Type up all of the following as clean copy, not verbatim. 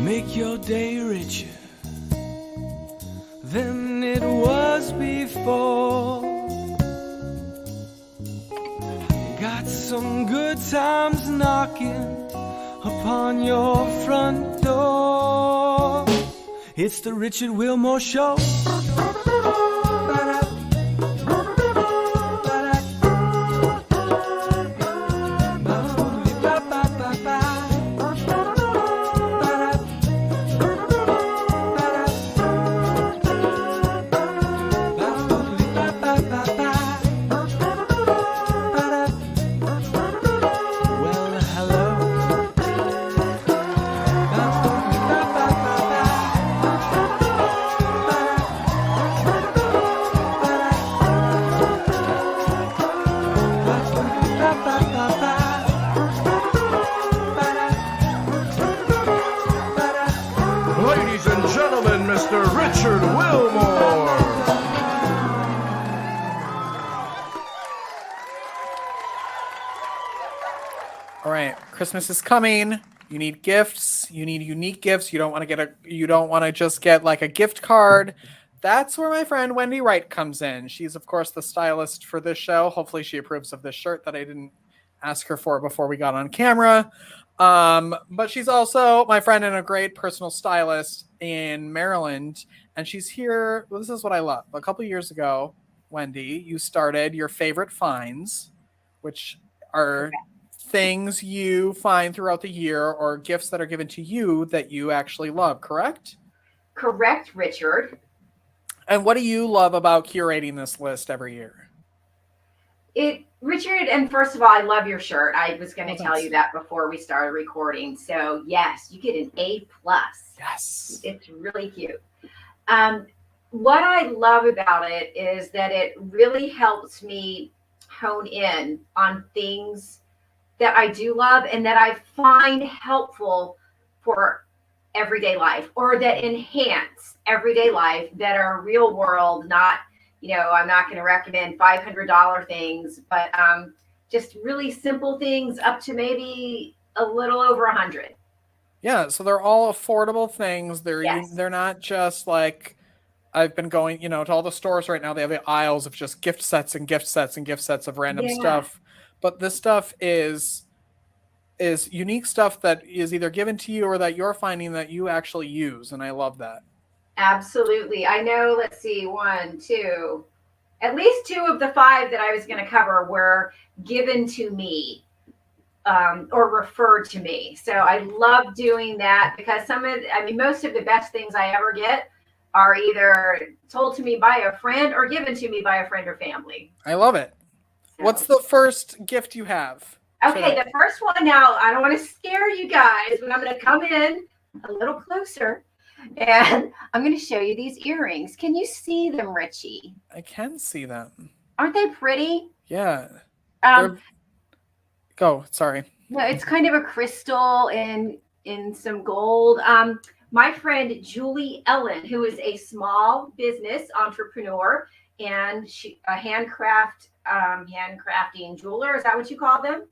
Make your day richer than it was before. Got some good times knocking upon your front door. It's the Richard Wilmore Show. Ladies and gentlemen, Mr. Richard Wilmore. All right, Christmas is coming. You need gifts. You need unique gifts. You don't want to just get like a gift card. That's where my friend Wendy Wright comes in. She's of course the stylist for this show. Hopefully she approves of this shirt that I didn't ask her for before we got on camera. But she's also my friend and a great personal stylist in Maryland. And she's here. Well, this is what I love. A couple years ago, Wendy, you started your favorite finds, which are things you find throughout the year or gifts that are given to you that you actually love, correct? Correct, Richard. And what do you love about curating this list every year? Richard, and first of all, I love your shirt. I was going to tell thanks. you that before we started recording. So yes, you get an A+. Yes. It's really cute. What I love about it is that it really helps me hone in on things that I do love and that I find helpful for everyday life or that enhance everyday life that are real world, not, I'm not going to recommend $500 things, but just really simple things up to maybe a little over 100. Yeah, so they're all affordable things. They're not just like I've been going, to all the stores right now. They have the aisles of just gift sets and gift sets and gift sets of random stuff. But this stuff is unique stuff that is either given to you or that you're finding that you actually use. And I love that. Absolutely. I know, let's see, 1, 2, at least 2 of the 5 that I was going to cover were given to me or referred to me. So I love doing that because most of the best things I ever get are either told to me by a friend or given to me by a friend or family. I love it. So. What's the first gift you have? Okay, the first one now, I don't want to scare you guys, but I'm going to come in a little closer and I'm going to show you these earrings. Can you see them, Richie? I can see them. Aren't they pretty? Yeah. Go. Sorry. No, it's kind of a crystal in some gold. My friend Julie Ellen, who is a small business entrepreneur and she a handcrafting jeweler. Is that what you call them?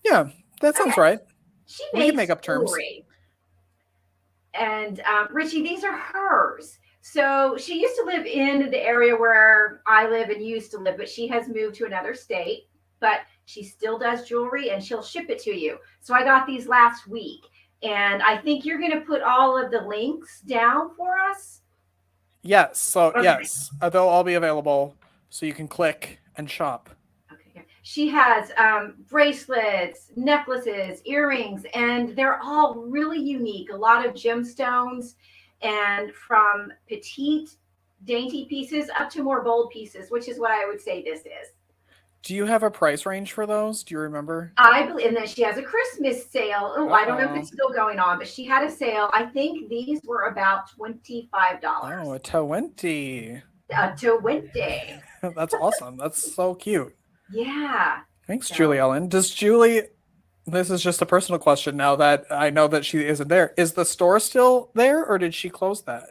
Yeah, that sounds right. She We makes can make up terms. jewelry. And Richie, these are hers. So she used to live in the area where I live and used to live, but she has moved to another state. But she still does jewelry and she'll ship it to you. So I got these last week. And I think you're going to put all of the links down for us. Yes. So Okay. yes, they'll all be available so you can click and shop. Okay. She has bracelets, necklaces, earrings, and they're all really unique. A lot of gemstones, and from petite, dainty pieces up to more bold pieces, which is what I would say this is. Do you have a price range for those? Do you remember? I believe, and then she has a Christmas sale. Oh, I don't know if it's still going on, but she had a sale. I think these were about $25. Oh, a 20. A 20. That's awesome. That's so cute. Yeah. Thanks, Julie Ellen. Does Julie, this is just a personal question now that I know that she isn't there. Is the store still there or did she close that?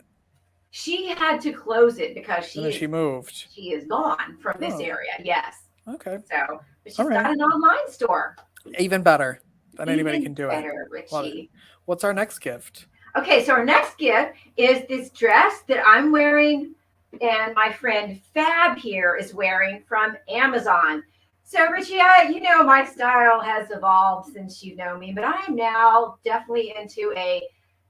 She had to close it because she moved. She is gone from this area. Yes. Okay. So, but she's All right. got an online store. Even better. that anybody Even can do better, it. Love it. Richie. What's our next gift? Okay, so our next gift is this dress that I'm wearing and my friend Fab here is wearing from Amazon. So Richie, you know my style has evolved since you know me, but I am now definitely into a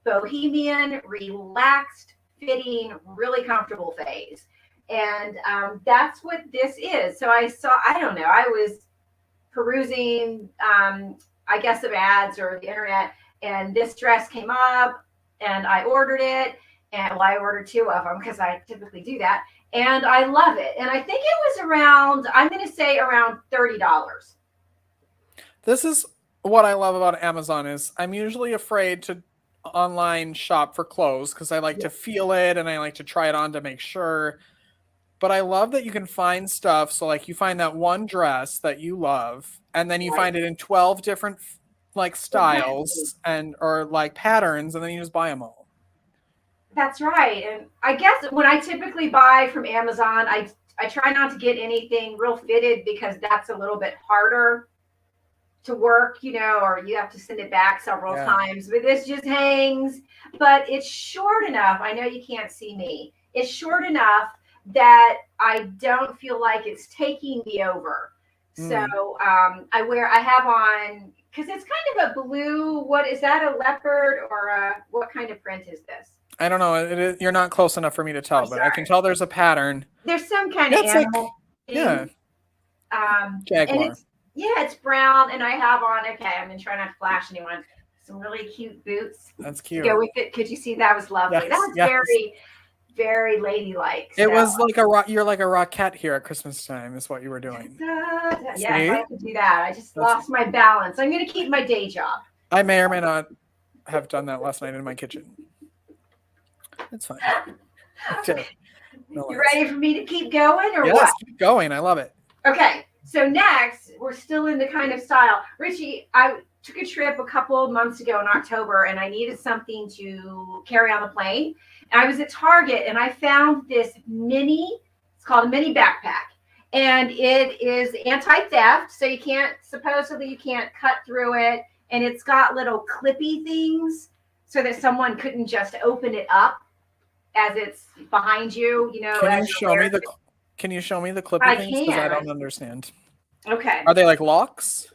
bohemian, relaxed, fitting, really comfortable phase. And that's what this is. So I was perusing, I guess, some ads or the internet, and this dress came up and I ordered it. And well, I ordered 2 of them because I typically do that. And I love it. And I think it was around, I'm going to say around $30. This is what I love about Amazon is I'm usually afraid to online shop for clothes because I like to feel it and I like to try it on to make sure. But I love that you can find stuff. So like you find that one dress that you love and then you find it in 12 different like styles and or like patterns and then you just buy them all. That's right. And I guess when I typically buy from Amazon, I try not to get anything real fitted because that's a little bit harder to work, you know, or you have to send it back several times. But this just hangs, but it's short enough. I know you can't see me. It's short enough that I don't feel like it's taking me over. So I have on, because it's kind of a blue, what is that, a leopard or what kind of print is this? I don't know. You're not close enough for me to tell, but I can tell there's a pattern. There's some kind of animal. Jaguar. And it's brown, and I have on. Okay, I'm gonna try not to flash anyone. Some really cute boots. That's cute. Go with it. Could you see that was lovely? Yes, That was very, very ladylike. It was like you're like a rockette here at Christmas time. Is what you were doing. Yeah, I could do that. I just lost my balance. I'm gonna keep my day job. I may or may not have done that last night in my kitchen. It's fine. Okay. No you ready for me to keep going or what? Yes, keep going. I love it. Okay, so next, we're still in the kind of style. Richie, I took a trip a couple of months ago in October, and I needed something to carry on the plane. And I was at Target, and I found this it's called a mini backpack. And it is anti-theft, so you can't cut through it. And it's got little clippy things so that someone couldn't just open it up as it's behind you, you know. Can you show me the clippy things? Because I don't understand. Okay. Are they like locks?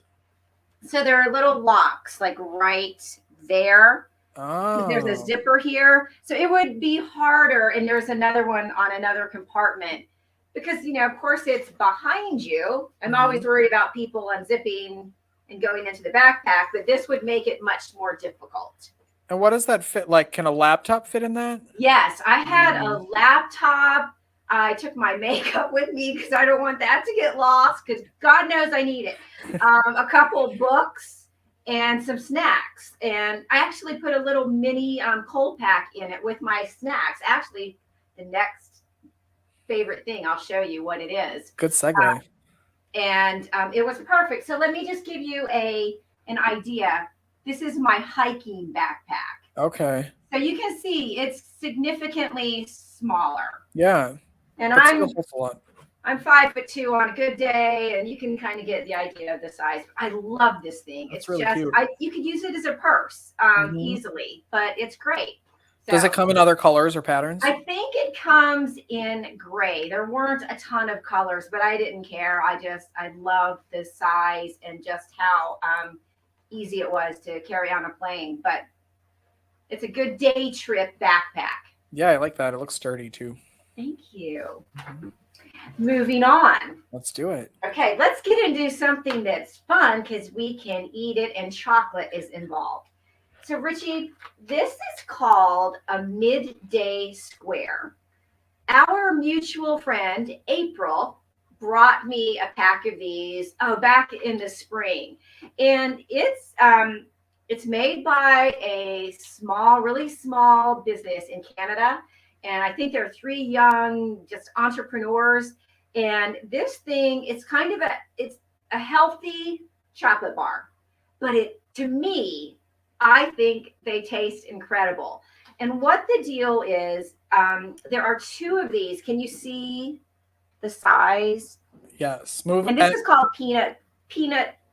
So there are little locks like right there. Oh. There's a zipper here. So it would be harder. And there's another one on another compartment because, you know, of course it's behind you. I'm always worried about people unzipping and going into the backpack, but this would make it much more difficult. And what does that fit? Like, can a laptop fit in that? Yes, I had a laptop. I took my makeup with me because I don't want that to get lost because God knows I need it. A couple books and some snacks. And I actually put a little mini cold pack in it with my snacks. Actually, the next favorite thing, I'll show you what it is. Good segue. And it was perfect. So let me just give you an idea. This is my hiking backpack. Okay. So you can see it's significantly smaller. Yeah. And I'm 5'2" on a good day, and you can kind of get the idea of the size. I love this thing. That's it's really just cute. You could use it as a purse easily, but it's great. So, does it come in other colors or patterns? I think it comes in gray. There weren't a ton of colors, but I didn't care. I love the size and just how easy it was to carry on a plane. But it's a good day trip backpack. Yeah, I like that. It looks sturdy too. Thank you. Moving on. Let's do it. Okay, let's get into something that's fun because we can eat it and chocolate is involved. So Richie, this is called a midday square. Our mutual friend, April, brought me a pack of these back in the spring. And it's made by a really small business in Canada. And I think there are 3 young just entrepreneurs. And this thing, it's a healthy chocolate bar. But to me, I think they taste incredible. And what the deal is, there are 2 of these. Can you see the size? Yes. And this is called peanut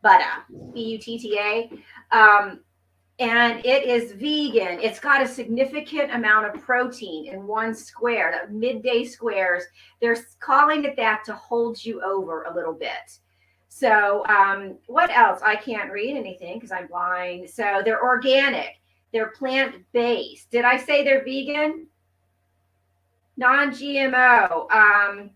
butter, Butta. And it is vegan. It's got a significant amount of protein in one square, the midday squares. They're calling it that to hold you over a little bit. So what else? I can't read anything because I'm blind. So they're organic. They're plant-based. Did I say they're vegan? Non-GMO.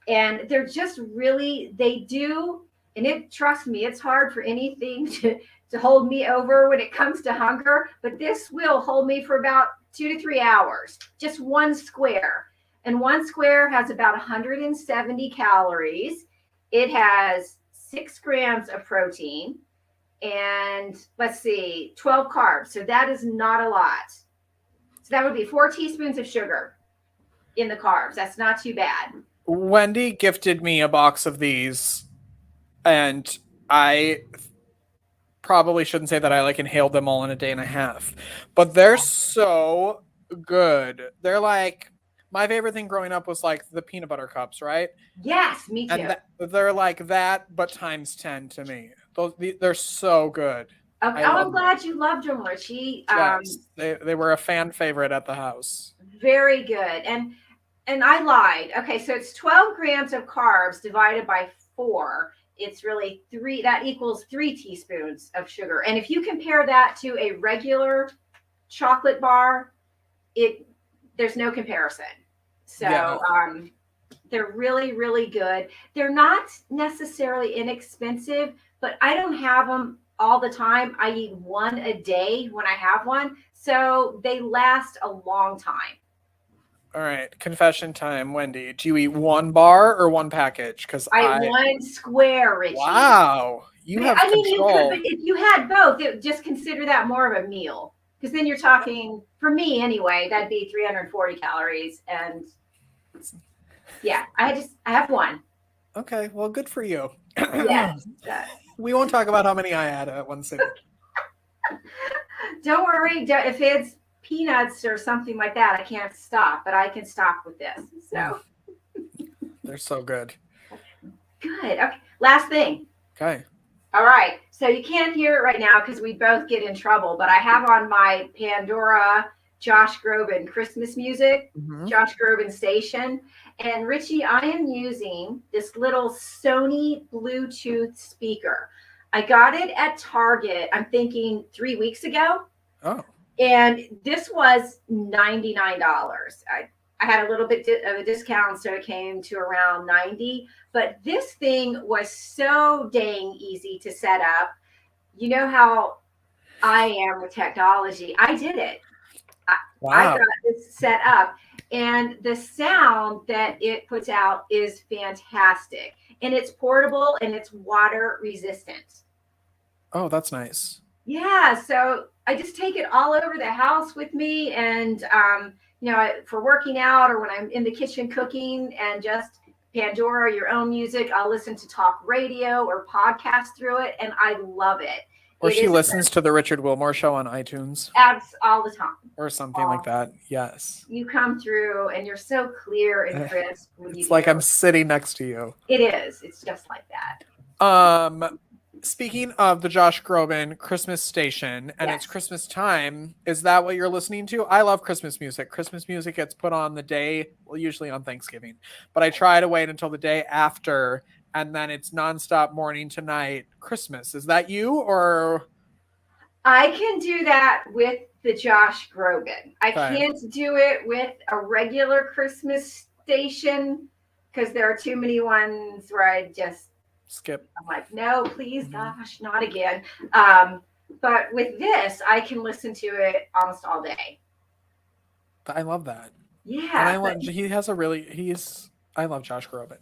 And they're just really, they do, and trust me, it's hard for anything to hold me over when it comes to hunger, but this will hold me for about 2 to 3 hours, just one square. And one square has about 170 calories. It has 6 grams of protein and 12 carbs. So that is not a lot. So that would be 4 teaspoons of sugar in the carbs. That's not too bad. Wendy gifted me a box of these, and I probably shouldn't say that I inhaled them all in a day and a half, but they're so good. They're my favorite thing growing up was the peanut butter cups, right? Yes, me too. And they're like that, but times 10 to me. They're so good. Okay. I'm glad you loved them, Richie. Yes, they were a fan favorite at the house. Very good. And I lied. Okay, so it's 12 grams of carbs divided by 4. It's really 3. That equals 3 teaspoons of sugar. And if you compare that to a regular chocolate bar, there's no comparison. So yeah. They're really, really good. They're not necessarily inexpensive, but I don't have them all the time. I eat one a day when I have one. So they last a long time. All right, confession time, Wendy. Do you eat one bar or one package? Because I eat one square, Richie. Wow, you have control. You could, but if you had both, just consider that more of a meal. Because then you're talking, for me anyway, that'd be 340 calories, and yeah, I have one. Okay, well, good for you. Yes. We won't talk about how many I had at one sitting. Don't worry. If it's peanuts or something like that, I can't stop, but I can stop with this. So they're so good. Good. Okay. Last thing. Okay. All right. So you can't hear it right now because we both get in trouble, but I have on my Pandora Josh Groban Christmas music, Josh Groban station. And Richie, I am using this little Sony Bluetooth speaker. I got it at Target, I'm thinking 3 weeks ago. Oh. And this was $99. I had a little bit of a discount, so it came to around $90. But this thing was so dang easy to set up. You know how I am with technology. I did it. Wow. I got this set up, and the sound that it puts out is fantastic. And it's portable and it's water resistant. Oh, that's nice. Yeah, so I just take it all over the house with me, and for working out or when I'm in the kitchen cooking, and just Pandora, your own music. I'll listen to talk radio or podcast through it, and I love it. Or she listens to the Richard Wilmore Show on iTunes. All the time. Or something like that. Yes. You come through, and you're so clear and crisp. It's like I'm sitting next to you. It is. It's just like that. Speaking of the Josh Groban Christmas station, and It's Christmas time, is that what you're listening to? I love Christmas music. Christmas music gets put on the day, well, usually on Thanksgiving, but I try to wait until the day after, and then it's nonstop morning to night Christmas. Is that you, or? I can do that with the Josh Groban. I can't do it with a regular Christmas station because there are too many ones where I just skip. I'm like, no, please, gosh, not again. But with this, I can listen to it almost all day. I love that. Yeah. And I love Josh Groban.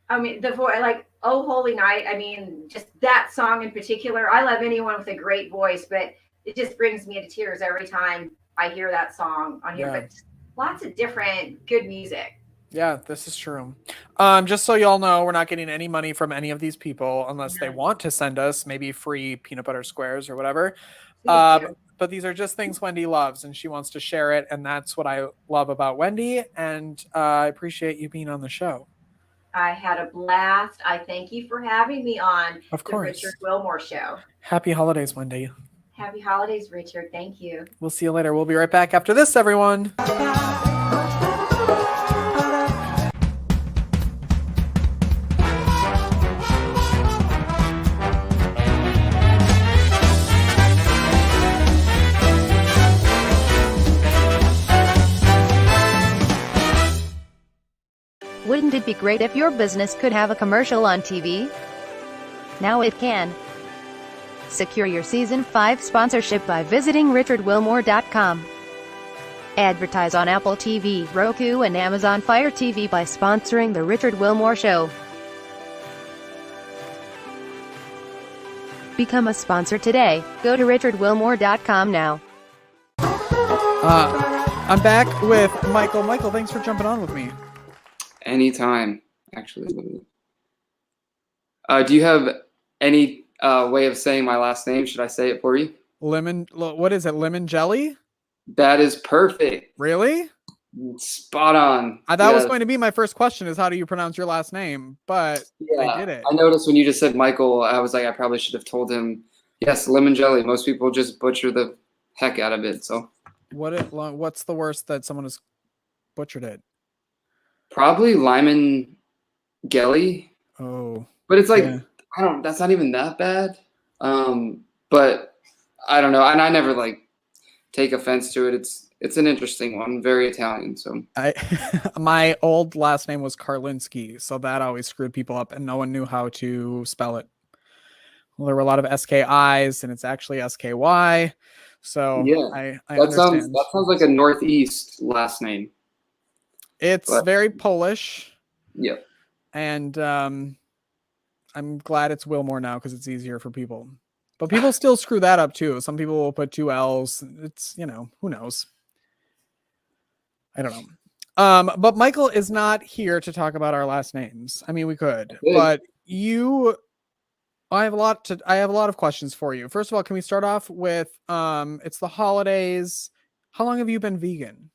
I mean, the voice, Oh Holy Night. I mean, just that song in particular. I love anyone with a great voice, but it just brings me to tears every time I hear that song on here. Yeah. But lots of different good music. Yeah, this is true. Just so y'all know, we're not getting any money from any of these people unless they want to send us maybe free peanut butter squares or whatever. But these are just things Wendy loves, and she wants to share it, and that's what I love about Wendy, and I appreciate you being on the show. I had a blast. I thank you for having me on Of the course. Richard Wilmore Show. Happy holidays, Wendy. Happy holidays, Richard. Thank you. We'll see you later. We'll be right back after this, everyone. Wouldn't it be great if your business could have a commercial on TV? Now it can. Secure your Season 5 sponsorship by visiting richardwilmore.com. Advertise on Apple TV, Roku, and Amazon Fire TV by sponsoring The Richard Wilmore Show. Become a sponsor today. Go to richardwilmore.com now. I'm back with Michael. Michael, thanks for jumping on with me. Anytime, actually. Do you have any way of saying my last name? Should I say it for you? What is it? Limongelli? That is perfect. Really? Spot on. That was going to be my first question, is how do you pronounce your last name? But I did it. I noticed when you just said Michael, I was like, I probably should have told him, yes, Limongelli. Most people just butcher the heck out of it. So what's the worst that someone has butchered it? Probably Limongelli. Oh. But it's like, that's not even that bad. But I don't know. And I never take offense to it. It's an interesting one. Very Italian. So my old last name was Karlinski, so that always screwed people up and no one knew how to spell it. Well, there were a lot of SKIs and it's actually SKY. So I understand. That sounds like a Northeast last name. It's very Polish. Yep. And I'm glad it's Wilmore now because it's easier for people. But people still screw that up too. Some people will put 2 L's. It's, who knows? I don't know. But Michael is not here to talk about our last names. I mean, we could, but I have a lot of questions for you. First of all, can we start off with it's the holidays. How long have you been vegan?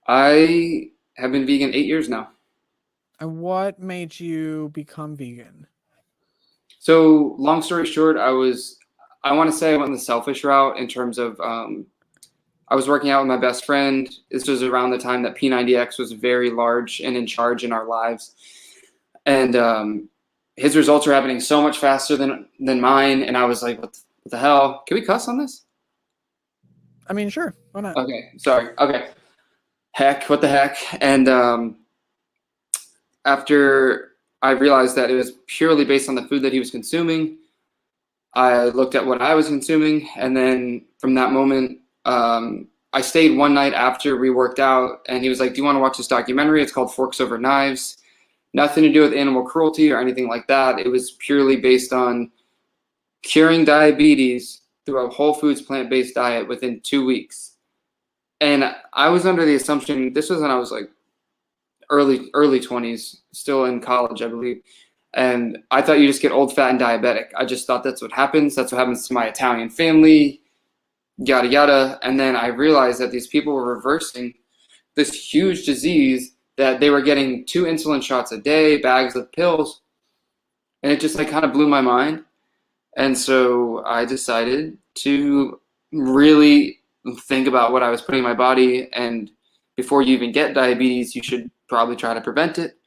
I have been vegan 8 years now. And what made you become vegan? So long story short, I want to say I went the selfish route in terms of I was working out with my best friend. This was around the time that P90X was very large and in charge in our lives. And his results were happening so much faster than mine. And I was like, what the hell? Can we cuss on this? I mean, sure. Why not? Okay. Sorry. Okay. Heck, what the heck? And after I realized that it was purely based on the food that he was consuming, I looked at what I was consuming. And then from that moment, I stayed one night after we worked out and he was like, do you want to watch this documentary? It's called Forks Over Knives. Nothing to do with animal cruelty or anything like that. It was purely based on curing diabetes through a whole foods plant-based diet within 2 weeks. And I was under the assumption, this was when I was like early 20s, still in college, I believe. And I thought you just get old, fat, and diabetic. I just thought that's what happens. That's what happens to my Italian family, yada, yada. And then I realized that these people were reversing this huge disease, that they were getting 2 insulin shots a day, bags of pills. And it just kind of blew my mind. And so I decided to really think about what I was putting in my body. And before you even get diabetes, you should probably try to prevent it.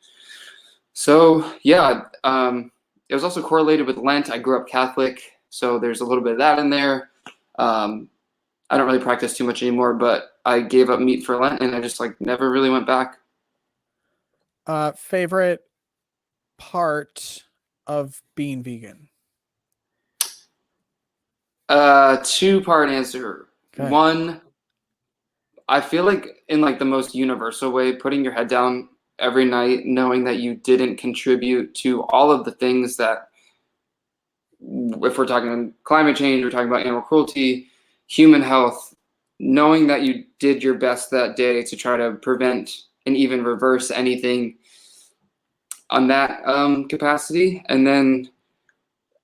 So yeah, it was also correlated with Lent. I grew up Catholic, so there's a little bit of that in there. I don't really practice too much anymore, but I gave up meat for Lent and I just never really went back. Favorite part of being vegan? 2-part answer. Okay. One, I feel like in the most universal way, putting your head down every night, knowing that you didn't contribute to all of the things that, if we're talking climate change, we're talking about animal cruelty, human health, knowing that you did your best that day to try to prevent and even reverse anything on that capacity. And then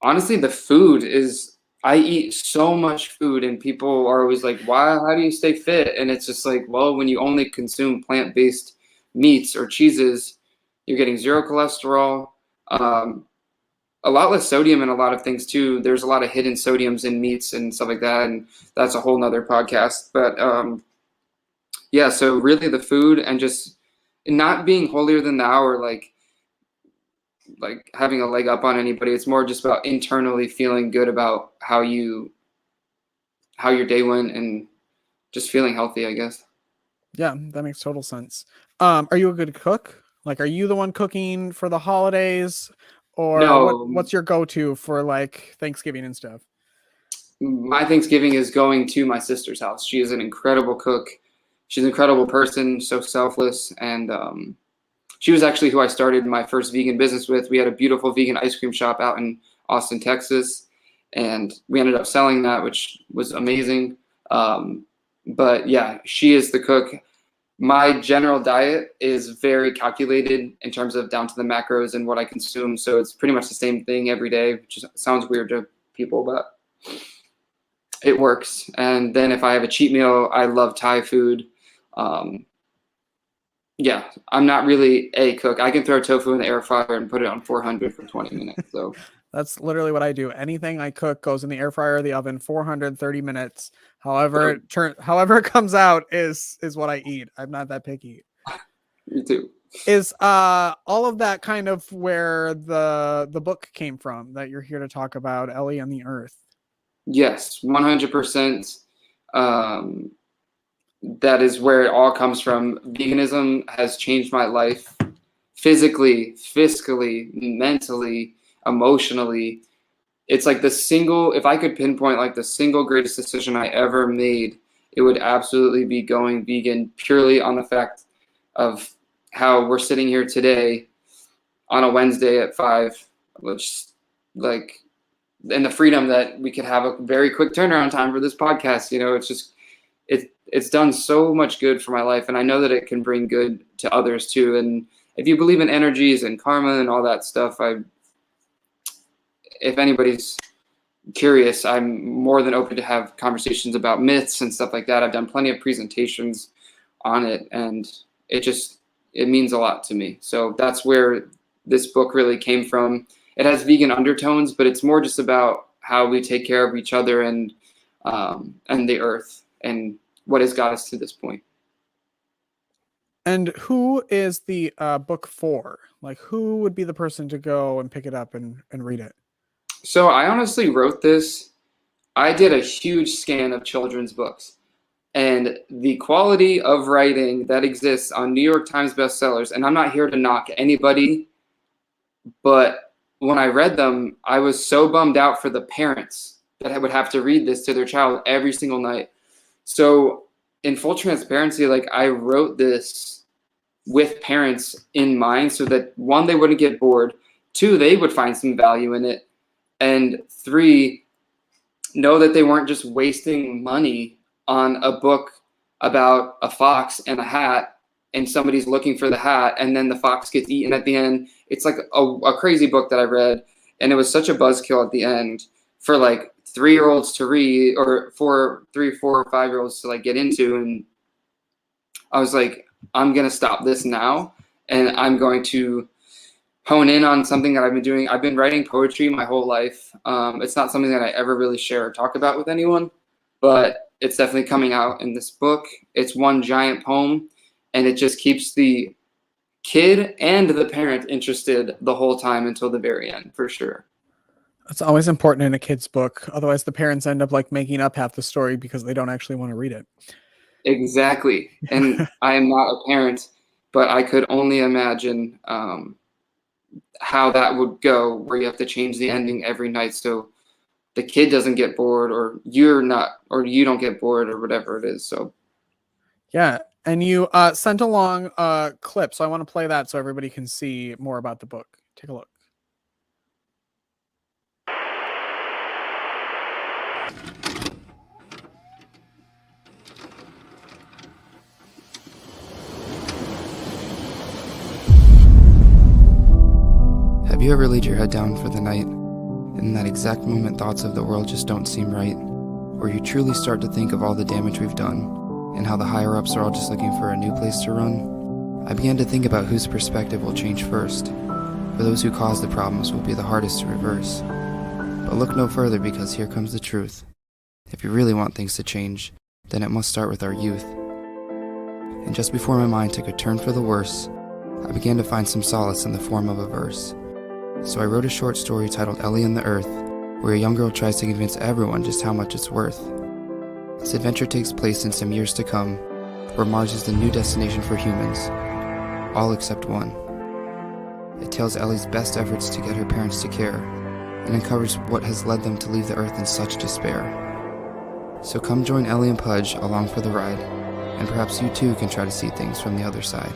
honestly, the food is, I eat so much food and people are always like, why, how do you stay fit? And it's just well, when you only consume plant-based meats or cheeses, You're getting zero cholesterol, a lot less sodium in a lot of things too. There's a lot of hidden sodiums in meats and stuff like that, and that's a whole nother podcast. But yeah, so really the food and just not being holier than thou or like having a leg up on anybody. It's more just about internally feeling good about how your day went and just feeling healthy, I guess. Yeah, that makes total sense. Are you a good cook? Like, are you the one cooking for the holidays, or No. what's your go-to for like Thanksgiving and stuff? My Thanksgiving is going to my sister's house. She is an incredible cook. She's an incredible person, so selfless, and she was actually who I started my first vegan business with. We had a beautiful vegan ice cream shop out in Austin, Texas, and we ended up selling that, which was amazing. But yeah, she is the cook. My general diet is very calculated in terms of down to the macros and what I consume. So it's pretty much the same thing every day, which sounds weird to people, but it works. And then if I have a cheat meal, I love Thai food. Yeah, I'm not really a cook. I can throw tofu in the air fryer and put it on 400 for 20 minutes. So that's literally what I do. Anything I cook goes in the air fryer or the oven, 430 minutes. However it comes out is what I eat. I'm not that picky. Me too. Is all of that kind of where the book came from that you're here to talk about, Ellie and the Earth? Yes, 100%. That is where it all comes from. Veganism has changed my life physically, fiscally, mentally, emotionally. It's like if I could pinpoint like the single greatest decision I ever made, it would absolutely be going vegan, purely on the fact of how we're sitting here today on a Wednesday at 5, which like, and the freedom that we could have a very quick turnaround time for this podcast. It's just, it's done so much good for my life, and I know that it can bring good to others too. And if you believe in energies and karma and all that stuff, if anybody's curious, I'm more than open to have conversations about myths and stuff like that. I've done plenty of presentations on it, and it means a lot to me. So that's where this book really came from. It has vegan undertones, but it's more just about how we take care of each other and the earth and what has got us to this point. And who is the book for? Like, who would be the person to go and pick it up and read it? So I honestly wrote this. I did a huge scan of children's books, and the quality of writing that exists on New York Times bestsellers, and I'm not here to knock anybody, but when I read them, I was so bummed out for the parents that would have to read this to their child every single night. So in full transparency, like, I wrote this with parents in mind so that 1, they wouldn't get bored, 2, they would find some value in it, and 3, know that they weren't just wasting money on a book about a fox and a hat and somebody's looking for the hat and then the fox gets eaten at the end. It's like a crazy book that I read, and it was such a buzzkill at the end for like 3-year-olds to read, or for 3, 4, or 5-year-olds to like get into. And I was like, I'm going to stop this now, and I'm going to hone in on something that I've been doing. I've been writing poetry my whole life. It's not something that I ever really share or talk about with anyone, but it's definitely coming out in this book. It's one giant poem, and it just keeps the kid and the parent interested the whole time until the very end, for sure. It's always important in a kid's book. Otherwise, the parents end up like making up half the story because they don't actually want to read it. Exactly. And I am not a parent, but I could only imagine how that would go, where you have to change the ending every night so the kid doesn't get bored, or you don't get bored, or whatever it is. So yeah. And you sent along a clip, so I want to play that so everybody can see more about the book. Take a look. have you ever laid your head down for the night, and in that exact moment thoughts of the world just don't seem right, or you truly start to think of all the damage we've done, and how the higher-ups are all just looking for a new place to run? I began to think about whose perspective will change first, for those who cause the problems will be the hardest to reverse. But look no further, because here comes the truth. If you really want things to change, then it must start with our youth. And just before my mind took a turn for the worse, I began to find some solace in the form of a verse. So I wrote a short story titled Ellie and the Earth, where a young girl tries to convince everyone just how much it's worth. This adventure takes place in some years to come, where Mars is the new destination for humans, all except one. It tells Ellie's best efforts to get her parents to care, and uncovers what has led them to leave the Earth in such despair. So come join Ellie and Pudge along for the ride, and perhaps you too can try to see things from the other side.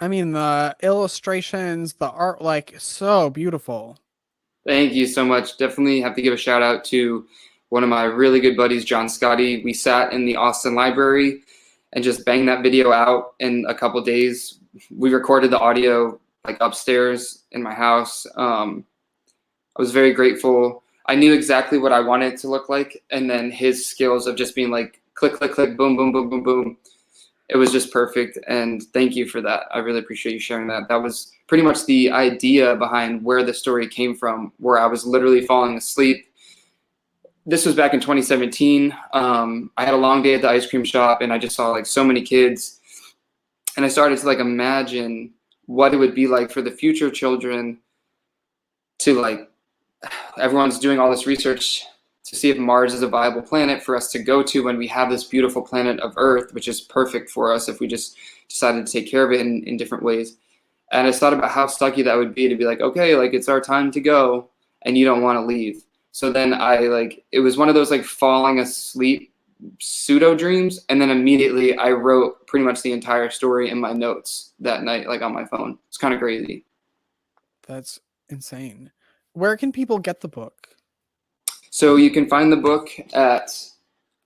I mean, the illustrations, the art, like, so beautiful. Thank you so much. Definitely have to give a shout out to one of my really good buddies, John Scotty. We sat in the Austin library and just banged that video out in a couple days. We recorded the audio like upstairs in my house. I was very grateful. I knew exactly what I wanted it to look like, and then his skills of just being like click, click, click, boom, boom, boom, boom, boom. It was just perfect, and thank you for that. I really appreciate you sharing that. That was pretty much the idea behind where the story came from, where I was literally falling asleep. This was back in 2017. I had a long day at the ice cream shop, and I just saw like so many kids, and I started to like imagine what it would be like for the future children to like, everyone's doing all this research to see if Mars is a viable planet for us to go to when we have this beautiful planet of Earth, which is perfect for us if we just decided to take care of it in different ways. And I thought about how sucky that would be to be like, okay, like it's our time to go and you don't want to leave. So then it was one of those like falling asleep pseudo dreams. And then immediately I wrote pretty much the entire story in my notes that night, like on my phone. It's kind of crazy. That's insane. Where can people get the book? So you can find the book at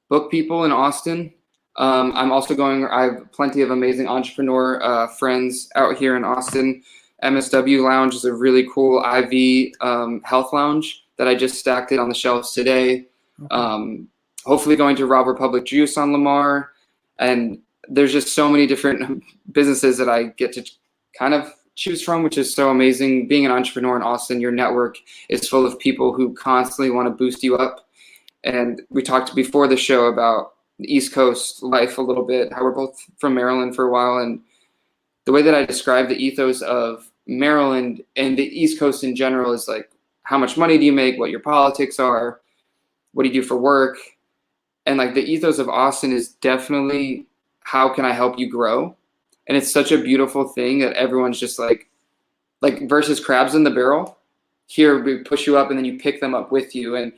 Book People in Austin. I'm also I have plenty of amazing entrepreneur friends out here in Austin. MSW Lounge is a really cool IV health lounge that I just stacked it on the shelves today. Okay. Hopefully going to Raw Republic Juice on Lamar. And there's just so many different businesses that I get to kind of choose from, which is so amazing. Being an entrepreneur in Austin, your network is full of people who constantly want to boost you up. And we talked before the show about the East Coast life a little bit, how we're both from Maryland for a while. And the way that I describe the ethos of Maryland and the East Coast in general is like, how much money do you make, what your politics are, what do you do for work? And like the ethos of Austin is definitely, how can I help you grow? And it's such a beautiful thing that everyone's just like versus crabs in the barrel. Here we push you up and then you pick them up with you. And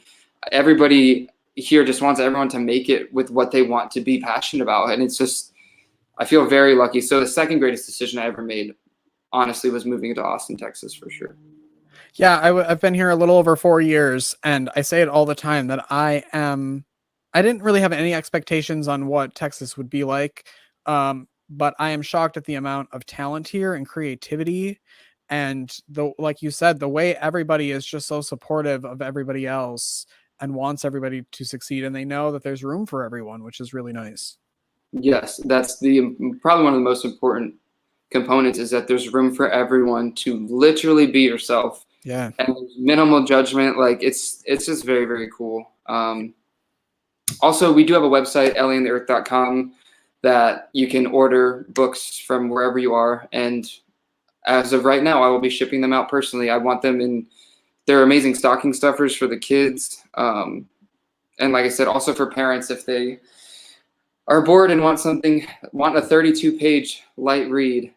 everybody here just wants everyone to make it with what they want to be passionate about. And it's just, I feel very lucky. So the second greatest decision I ever made, honestly, was moving to Austin, Texas, for sure. Yeah, I've been here a little over 4 years, and I say it all the time that I didn't really have any expectations on what Texas would be like. But I am shocked at the amount of talent here and creativity. And like you said, the way everybody is just so supportive of everybody else and wants everybody to succeed. And they know that there's room for everyone, which is really nice. Yes, that's probably one of the most important components, is that there's room for everyone to literally be yourself. Yeah. And minimal judgment. Like it's just very, very cool. Also, we do have a website, ellieandtheearth.com, that you can order books from wherever you are. And as of right now, I will be shipping them out personally. I want them in, they're amazing stocking stuffers for the kids. And like I said, also for parents, if they are bored and want a 32-page light read,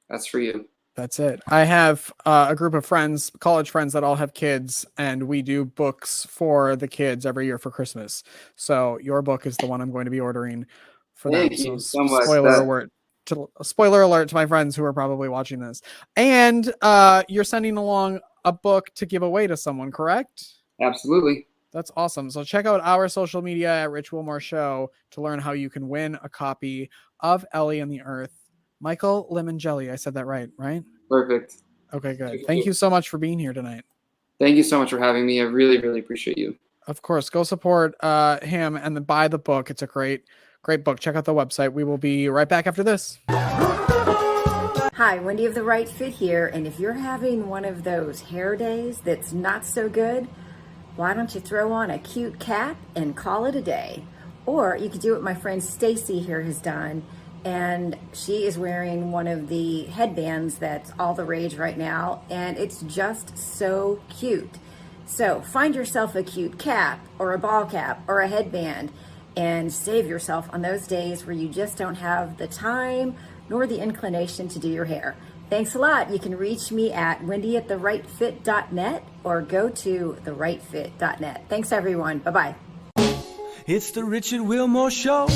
that's for you. That's it. I have a group of friends, college friends, that all have kids, and we do books for the kids every year for Christmas. So your book is the one I'm going to be ordering for them. Thank you so much. Spoiler alert to my friends who are probably watching this. And you're sending along a book to give away to someone, correct? Absolutely. That's awesome. So check out our social media at Rich Wilmore Show to learn how you can win a copy of Ellie and the Earth. Michael Limongelli, I said that right? Perfect. Okay, good. Thank you so much for being here tonight. Thank you so much for having me. I really, really appreciate you. Of course, go support him and then buy the book. It's a great book. Check out the website. We will be right back after this. Hi, Wendy of the Right Fit here, and if you're having one of those hair days that's not so good, why don't you throw on a cute cap and call it a day? Or you could do what my friend Stacy here has done, and she is wearing one of the headbands that's all the rage right now, and it's just so cute. So find yourself a cute cap or a ball cap or a headband and save yourself on those days where you just don't have the time nor the inclination to do your hair. Thanks a lot. You can reach me at wendyattheRightFit.net or go to therightfit.net. Thanks everyone. Bye-bye. It's the Richard Wilmore Show.